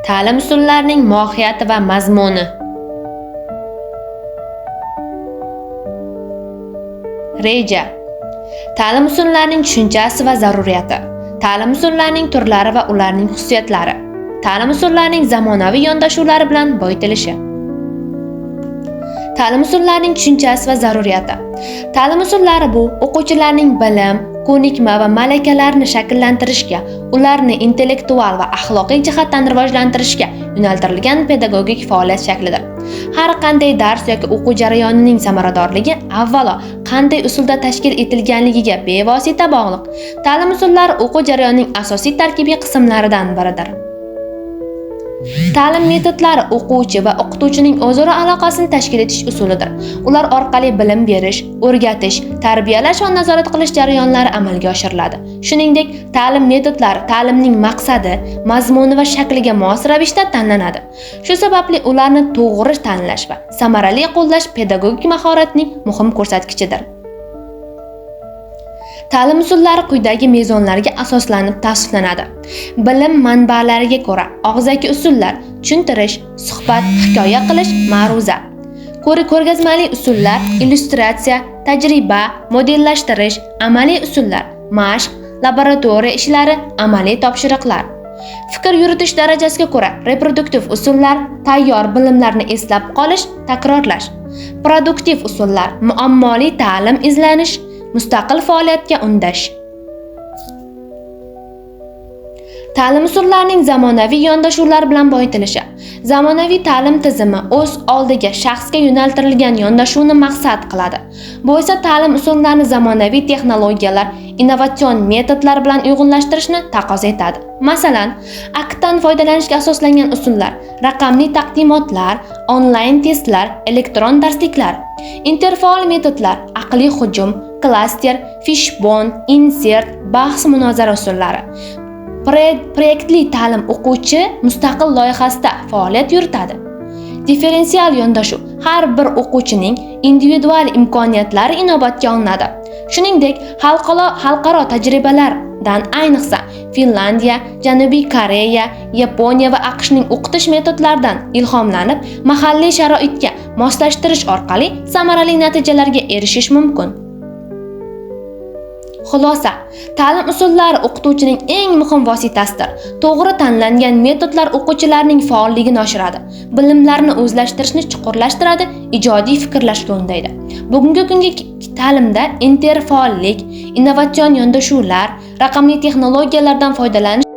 Ta'lim usullarining mohiyati va mazmuni. Reja. Ta'lim usullarining tushunchasi va zaruriyati. Ta'lim usullarining turlari va ularning xususiyatlari. Ta'lim usullarining zamonaviy yondashuvlari bilan boyitilishi. Ta'lim usullarining tushunchasi va zaruriyati. Ta'lim usullari bu o'quvchilarning bilim, ko'nikma va malakalarini shakllantirishga, ularni intellektual va axloqiy jihatdan rivojlantirishga yo'naltirilgan pedagogik faoliyat shaklidir. Har qanday dars yoki o'quv jarayonining samaradorligi avvalo qanday usulda tashkil etilganligiga bevosita bog'liq. Ta'lim usullari o'quv jarayonining asosiy tarkibiy qismlaridan biridir. Ta'lim metodlari o'quvchi va o'qituvchining o'zaro aloqasini tashkil etish usulidir. Ular orqali bilim berish, o'rgatish, tarbiyalash va nazorat qilish jarayonlari amalga oshiriladi. Shuningdek, ta'lim metodlari ta'limning maqsadi, mazmuni va shakliga mos ravishda tanlanadi. Shu sababli ularni to'g'ri tanlash va samarali qo'llash pedagogik mahoratning muhim ko'rsatkichidir. Ta'lim usullari quyidagi mezonlarga asoslanib tavsiflanadi. Bilim manbalariga ko'ra, og'zaki usullar: tushuntirish, suhbat, hikoya qilish, ma'ruza. Ko'rgazmali usullar: illyustratsiya, tajriba, modellashtirish, amaliy usullar: mashq, laboratoriya ishlari, amaliy topshiriqlar. Fikr yuritish darajasiga ko'ra, reproduktiv usullar: tayyor bilimlarni eslab qolish, takrorlash. Produktiv usullar: muammoli ta'lim izlanish, mustaqil faoliyatga undash. Ta'lim usullarining zamonaviy yondashuvlar bilan boyitilishi. Zamonaviy ta'lim tizimi o'z oldiga shaxsga yo'naltirilgan yondashuvni maqsad qiladi. Bu esa ta'lim usullarini zamonaviy texnologiyalar, innovatsion metodlar bilan uyg'unlashtirishni taqozo etadi. Masalan, aktdan foydalanishga asoslangan usullar: raqamli taqdimotlar, onlayn testlar, elektron darsliklar. Interfaol metodlar: aqliy hujum, klaster, fishbone, insert, bahs-munozara usullari. Proyektli ta'lim: o'quvchi mustaqil loyihasida faoliyat yuritadi. Differensial yondashuv: har bir o'quvchining individual imkoniyatlari inobatga olinadi. Shuningdek, xalqaro tajribalardan, ayniqsa Finlandiya, Janubiy Koreya, Yaponiya va AQShning o'qitish metodlaridan ilhomlanib, mahalliy sharoitga moslashtirish orqali samarali natijalarga erishish mumkin. Xulosa: ta'lim usullari o'qituvchining eng muhim vositasidir. To'g'ri tanlangan metodlar o'quvchilarning faolligini oshiradi, bilimlarni o'zlashtirishni chuqurlashtiradi, ijodiy fikrlashga undaydi. Bugungi kungi ta'limda interfaollik, innovatsion yondashuvlar, raqamli texnologiyalardan foydalanish